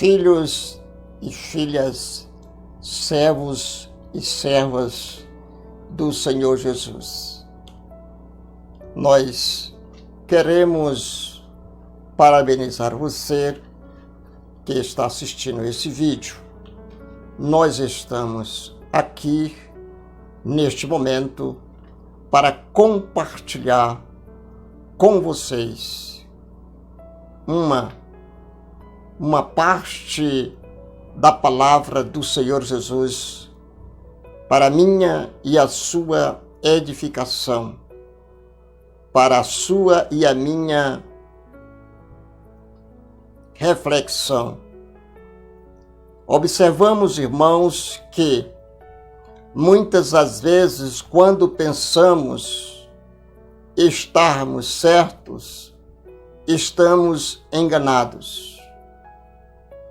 filhos e filhas, servos e servas do Senhor Jesus. Nós queremos parabenizar você que está assistindo esse vídeo. Nós estamos aqui neste momento para compartilhar com vocês uma parte da palavra do Senhor Jesus para a minha e a sua edificação, para a sua e a minha reflexão. Observamos, irmãos, que muitas das vezes, quando pensamos estarmos certos, estamos enganados.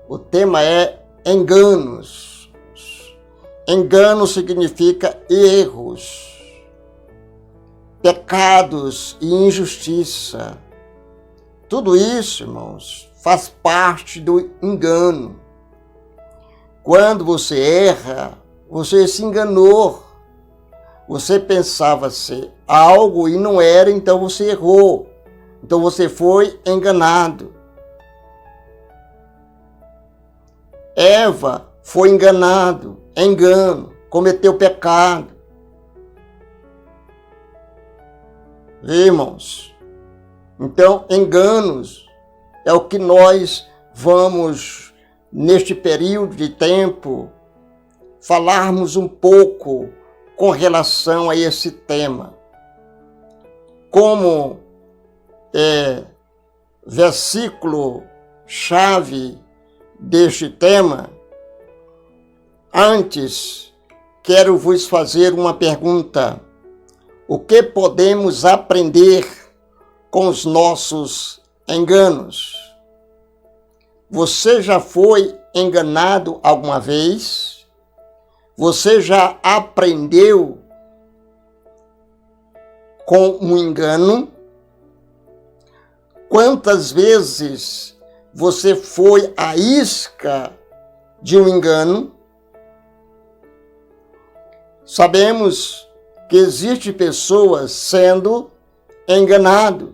O tema é enganos. Engano significa erros, pecados e injustiça. Tudo isso, irmãos, faz parte do engano. Quando você erra, você se enganou. Você pensava ser algo e não era, então você errou. Então você foi enganado. Eva foi engano, cometeu pecado. Irmãos, então enganos é o que nós vamos, neste período de tempo, falarmos um pouco com relação a esse tema. Como versículo-chave deste tema, antes quero vos fazer uma pergunta. O que podemos aprender com os nossos enganos? Você já foi enganado alguma vez? Você já aprendeu com um engano? Quantas vezes você foi à isca de um engano? Sabemos que existem pessoas sendo enganado,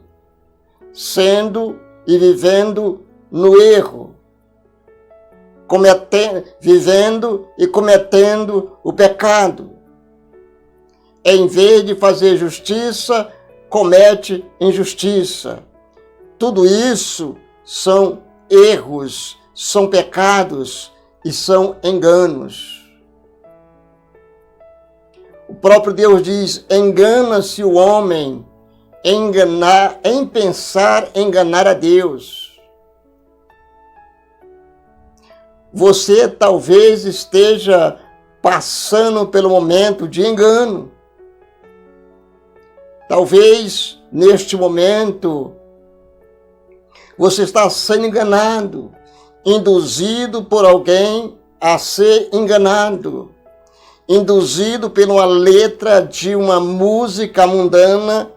sendo e vivendo no erro, vivendo e cometendo o pecado. Em vez de fazer justiça, comete injustiça. Tudo isso são erros, são pecados e são enganos. O próprio Deus diz: engana-se o homem em pensar enganar a Deus. Você talvez esteja passando pelo momento de engano. Talvez neste momento você está sendo enganado, induzido por alguém a ser enganado, induzido pela letra de uma música mundana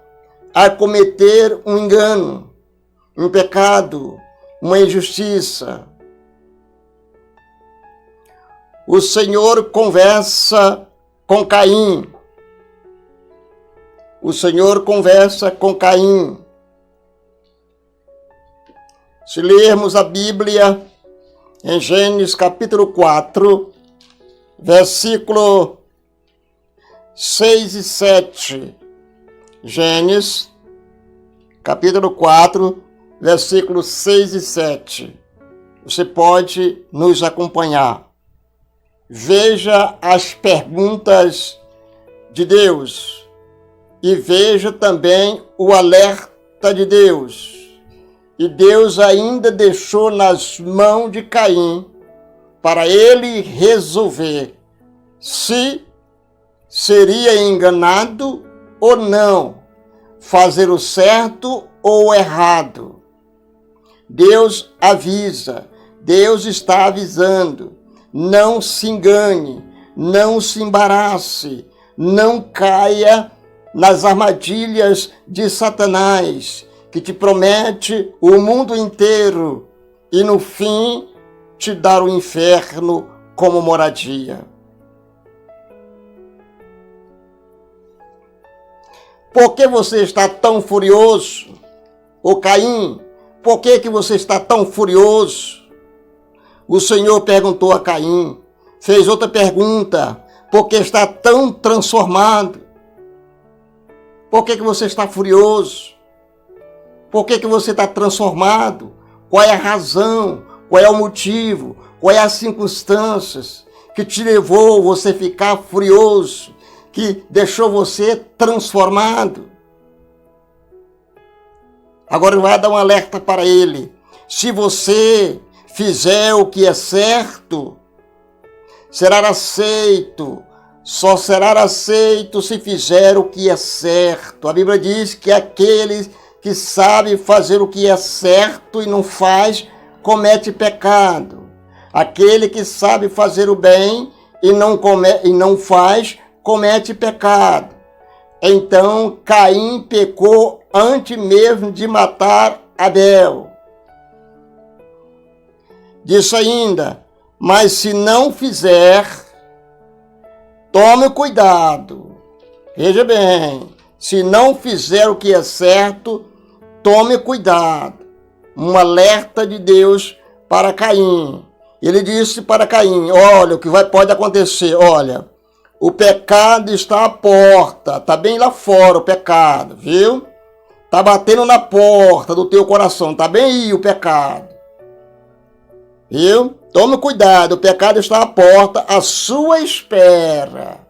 a cometer um engano, um pecado, uma injustiça. O Senhor conversa com Caim. O Senhor conversa com Caim. Se lermos a Bíblia em Gênesis capítulo 4, versículo 6 e 7. Gênesis capítulo 4, versículos 6 e 7. Você pode nos acompanhar. Veja as perguntas de Deus e veja também o alerta de Deus. E Deus ainda deixou nas mãos de Caim para ele resolver se seria enganado ou não, fazer o certo ou o errado. Deus avisa, Deus está avisando. Não se engane, não se embarace, não caia nas armadilhas de Satanás, que te promete o mundo inteiro e no fim te dar o inferno como moradia. Por que você está tão furioso? Ô Caim, por que você está tão furioso? O Senhor perguntou a Caim, fez outra pergunta, por que está tão transformado? Por que você está furioso? Por que você está transformado? Qual é a razão? Qual é o motivo? Quais é as circunstâncias que te levou você ficar furioso? Que deixou você transformado? Agora vai dar um alerta para ele. Se você fizer o que é certo, será aceito. Só será aceito se fizer o que é certo. A Bíblia diz que aquele que sabe fazer o que é certo e não faz, comete pecado. Aquele que sabe fazer o bem e não faz, comete pecado. Então Caim pecou antes mesmo de matar Abel. Disse ainda, mas se não fizer, tome cuidado. Veja bem, se não fizer o que é certo, tome cuidado. Um alerta de Deus para Caim. Ele disse para Caim, olha, o que pode acontecer, olha, o pecado está à porta, está bem lá fora o pecado, viu? Está batendo na porta do teu coração, está bem aí o pecado. Viu? Tome cuidado, o pecado está à porta, à sua espera.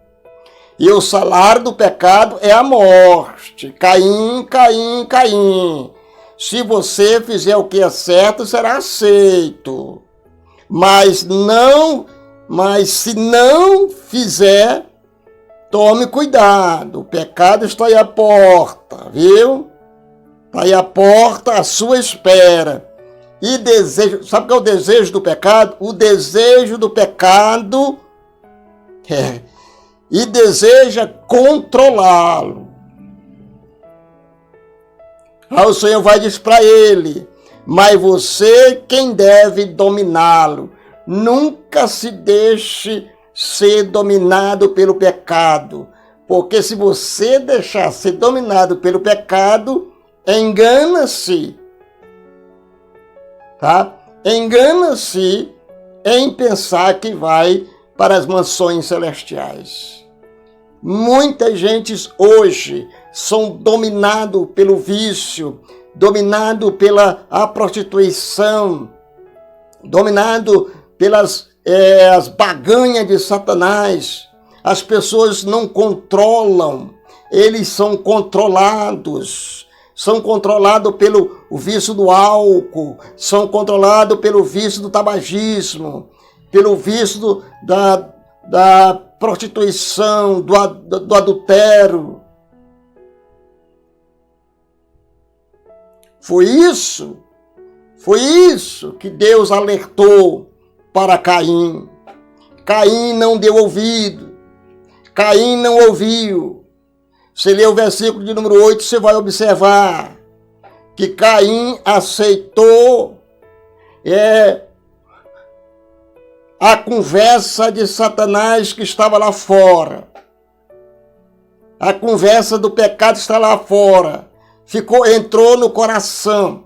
E o salário do pecado é a morte. Caim, Caim, Caim. Se você fizer o que é certo, será aceito. Mas se não fizer, tome cuidado. O pecado está aí à porta, viu? Está aí à porta, à sua espera. E desejo, sabe o que é o desejo do pecado? O desejo do pecado e deseja controlá-lo. Aí o Senhor vai dizer para ele, mas você quem deve dominá-lo. Nunca se deixe ser dominado pelo pecado, porque se você deixar ser dominado pelo pecado, engana-se. Tá? Engana-se em pensar que vai para as mansões celestiais. Muitas gentes hoje são dominados pelo vício, dominados pela prostituição, dominados pelas as baganhas de Satanás. As pessoas não controlam, eles são controlados. São controlados pelo vício do álcool, são controlados pelo vício do tabagismo, pelo vício da prostituição, do adultério. Foi isso que Deus alertou para Caim. Caim não deu ouvido, Caim não ouviu. Se ler o versículo de número 8, você vai observar que Caim aceitou a conversa de Satanás que estava lá fora. A conversa do pecado está lá fora. Entrou no coração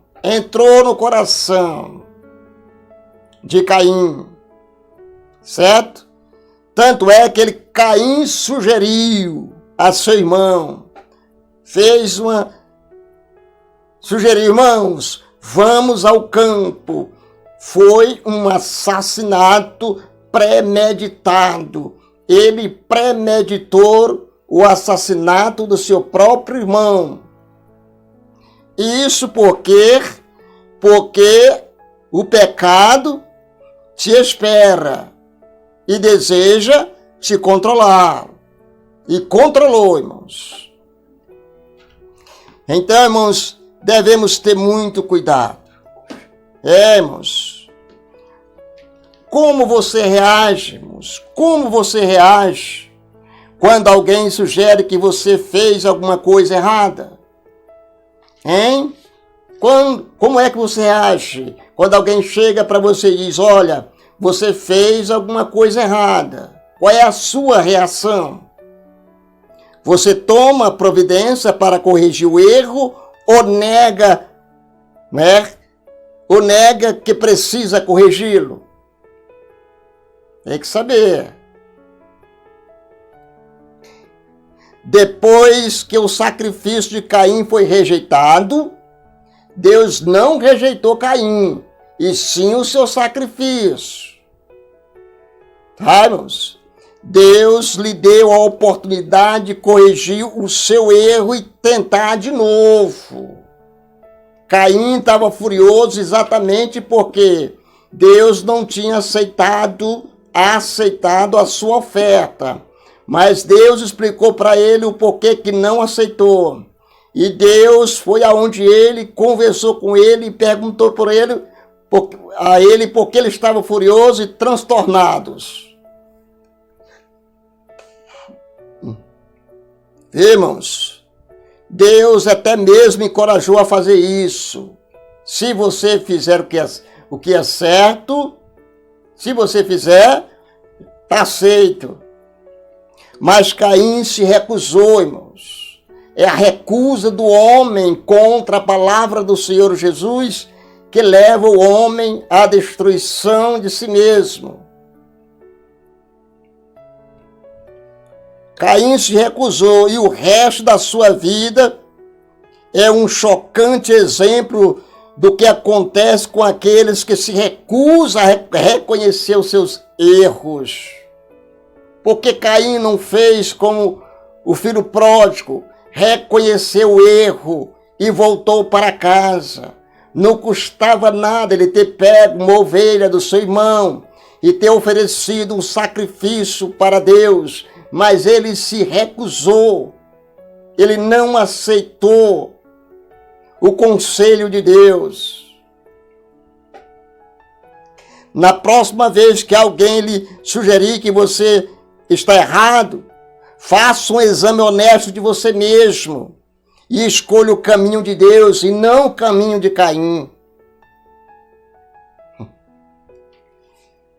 de Caim. Certo? Tanto é que Caim sugeriu a seu irmão, sugeriu, irmãos, vamos ao campo. Foi um assassinato premeditado. Ele premeditou o assassinato do seu próprio irmão. Isso porque o pecado te espera e deseja te controlar. E controlou, irmãos. Então, irmãos, devemos ter muito cuidado. Irmãos. Como você reage, irmãos? Como você reage quando alguém sugere que você fez alguma coisa errada? Hein? Como é que você reage quando alguém chega para você e diz, olha, você fez alguma coisa errada. Qual é a sua reação? Você toma providência para corrigir o erro ou nega, né? Ou nega que precisa corrigi-lo? Tem que saber. Depois que o sacrifício de Caim foi rejeitado, Deus não rejeitou Caim, e sim o seu sacrifício. Tá, irmãos? Deus lhe deu a oportunidade de corrigir o seu erro e tentar de novo. Caim estava furioso exatamente porque Deus não tinha aceitado a sua oferta. Mas Deus explicou para ele o porquê que não aceitou. E Deus foi aonde ele, conversou com ele e perguntou a ele por que ele estava furioso e transtornado. Irmãos, Deus até mesmo encorajou a fazer isso. Se você fizer o que é certo, se você fizer, está aceito. Mas Caim se recusou, irmãos. É a recusa do homem contra a palavra do Senhor Jesus que leva o homem à destruição de si mesmo. Caim se recusou e o resto da sua vida é um chocante exemplo do que acontece com aqueles que se recusam a reconhecer os seus erros. Porque Caim não fez como o filho pródigo, reconheceu o erro e voltou para casa. Não custava nada ele ter pego uma ovelha do seu irmão e ter oferecido um sacrifício para Deus, mas ele se recusou, ele não aceitou o conselho de Deus. Na próxima vez que alguém lhe sugerir que você está errado, faça um exame honesto de você mesmo e escolha o caminho de Deus e não o caminho de Caim.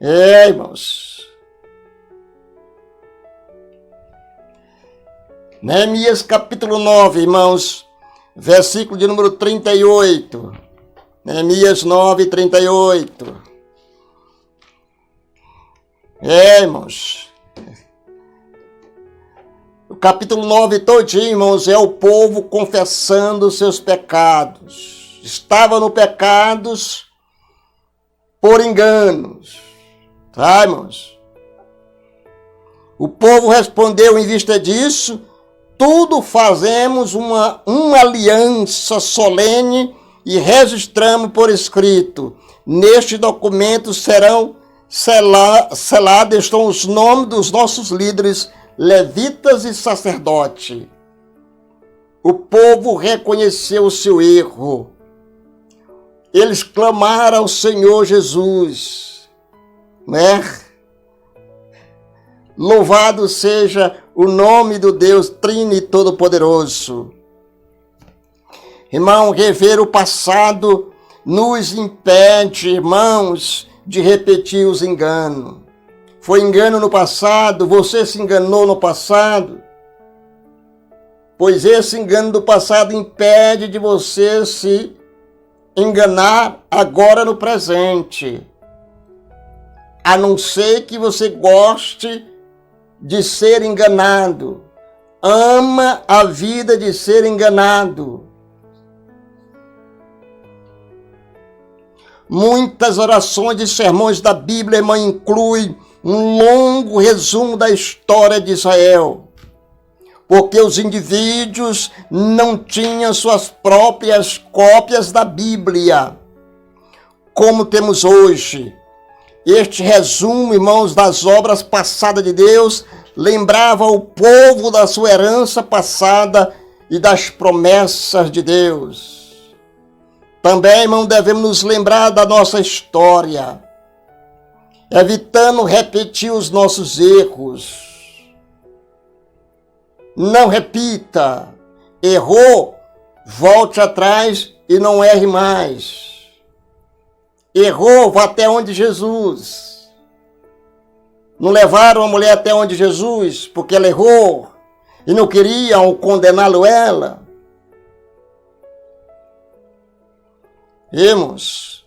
Irmãos. Neemias capítulo 9, irmãos, versículo de número 38. Neemias 9, 38. Irmãos. O capítulo 9 todinho, irmãos, é o povo confessando os seus pecados. Estava no pecados por enganos. Tá, irmãos? O povo respondeu em vista disso: tudo fazemos uma aliança solene e registramos por escrito. Neste documento serão selados estão os nomes dos nossos líderes, levitas e sacerdote. O povo reconheceu o seu erro. Eles clamaram ao Senhor Jesus, né? Louvado seja o nome do Deus Trino e Todo-Poderoso. Irmão, rever o passado nos impede, irmãos, de repetir os enganos. Foi engano no passado, você se enganou no passado, pois esse engano do passado impede de você se enganar agora no presente. A não ser que você goste de ser enganado, ama a vida de ser enganado. Muitas orações e sermões da Bíblia, irmã, incluem um longo resumo da história de Israel, porque os indivíduos não tinham suas próprias cópias da Bíblia, como temos hoje. Este resumo, irmãos, das obras passadas de Deus, lembrava o povo da sua herança passada e das promessas de Deus. Também, irmão, devemos nos lembrar da nossa história, evitando repetir os nossos erros. Não repita. Errou, volte atrás e não erre mais. Errou, vá até onde Jesus. Não levaram a mulher até onde Jesus, porque ela errou e não queriam condená-lo ela. Irmãos,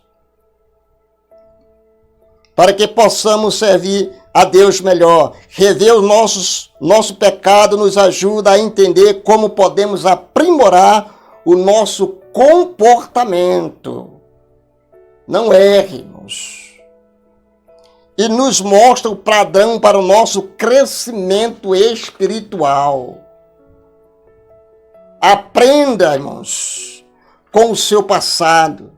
para que possamos servir a Deus melhor, rever o nosso pecado nos ajuda a entender como podemos aprimorar o nosso comportamento. Não erre, irmãos. E nos mostra o padrão para o nosso crescimento espiritual. Aprenda, irmãos, com o seu passado,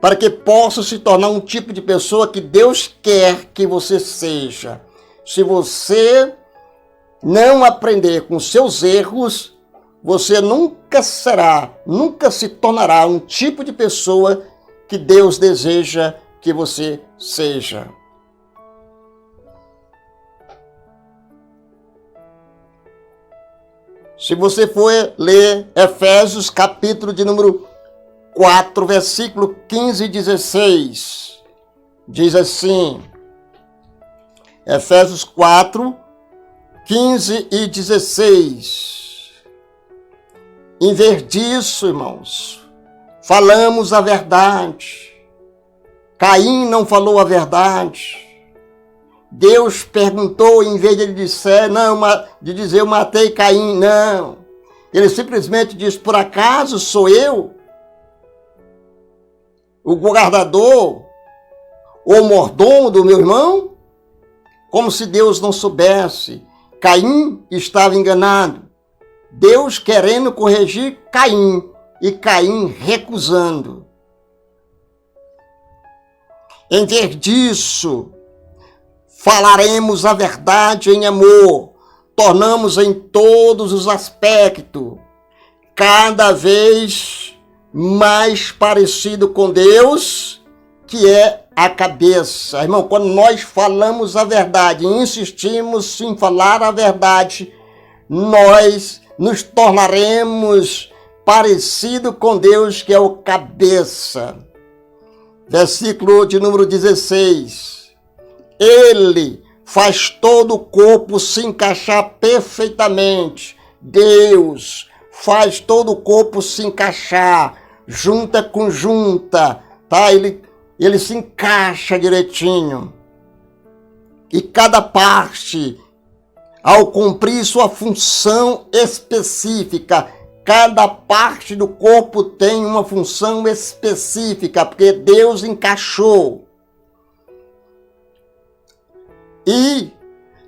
para que possa se tornar um tipo de pessoa que Deus quer que você seja. Se você não aprender com seus erros, você nunca se tornará um tipo de pessoa que Deus deseja que você seja. Se você for ler Efésios, capítulo de número 4, versículo 15 e 16, diz assim, Efésios 4, 15 e 16. Em vez disso, irmãos, falamos a verdade. Caim não falou a verdade. Deus perguntou, em vez de ele dizer eu matei Caim, não. Ele simplesmente diz, por acaso sou eu o guardador ou mordomo do meu irmão? Como se Deus não soubesse. Caim estava enganado. Deus querendo corrigir Caim e Caim recusando. Em vez disso, falaremos a verdade em amor, tornamos em todos os aspectos cada vez mais parecido com Deus, que é a cabeça. Irmão, quando nós falamos a verdade, insistimos em falar a verdade, nós nos tornaremos parecido com Deus, que é o cabeça. Versículo de número 16. Ele faz todo o corpo se encaixar perfeitamente. Deus faz todo o corpo se encaixar, junta com junta, tá? Ele se encaixa direitinho. E cada parte, ao cumprir sua função específica, cada parte do corpo tem uma função específica, porque Deus encaixou. E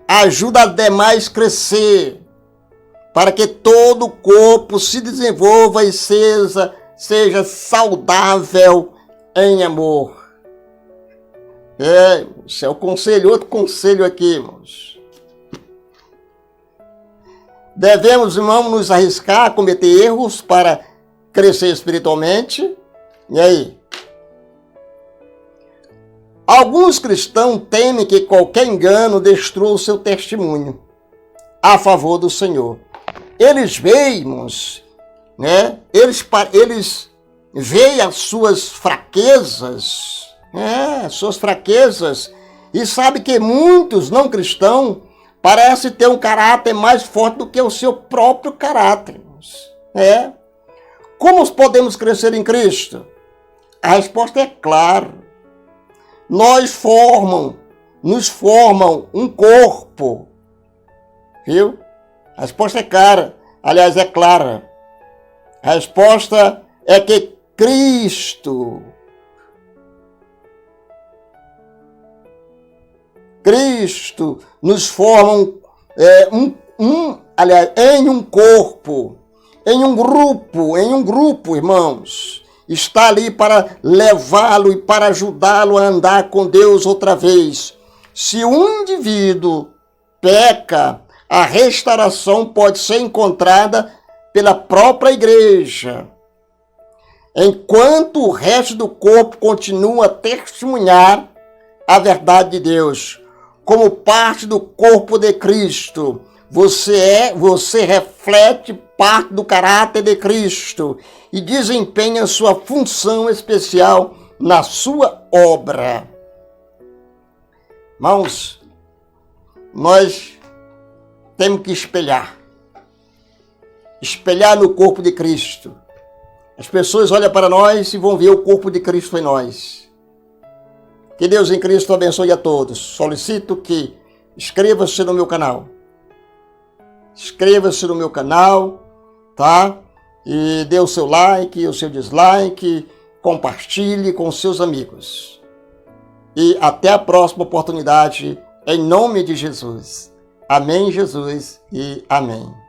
ajuda a demais crescer, para que todo o corpo se desenvolva e seja saudável em amor. Isso é o conselho, outro conselho aqui, irmãos. Devemos, irmãos, nos arriscar a cometer erros para crescer espiritualmente. E aí? Alguns cristãos temem que qualquer engano destrua o seu testemunho a favor do Senhor. Eles veem, irmãos, né? Eles veem as suas fraquezas, e sabem que muitos não cristãos parecem ter um caráter mais forte do que o seu próprio caráter, irmãos. Como podemos crescer em Cristo? A resposta é clara. Nos formam um corpo, viu? A resposta é clara, aliás, é clara. A resposta é que Cristo nos forma em um corpo, em um grupo, irmãos. Está ali para levá-lo e para ajudá-lo a andar com Deus outra vez. Se um indivíduo peca, a restauração pode ser encontrada pela própria igreja, enquanto o resto do corpo continua a testemunhar a verdade de Deus. Como parte do corpo de Cristo, você reflete parte do caráter de Cristo e desempenha sua função especial na sua obra. Irmãos, nós temos que espelhar no corpo de Cristo. As pessoas olham para nós e vão ver o corpo de Cristo em nós. Que Deus em Cristo abençoe a todos. Solicito que inscreva-se no meu canal. Inscreva-se no meu canal, tá? E dê o seu like, o seu dislike, compartilhe com seus amigos. E até a próxima oportunidade, em nome de Jesus. Amém, Jesus, e amém.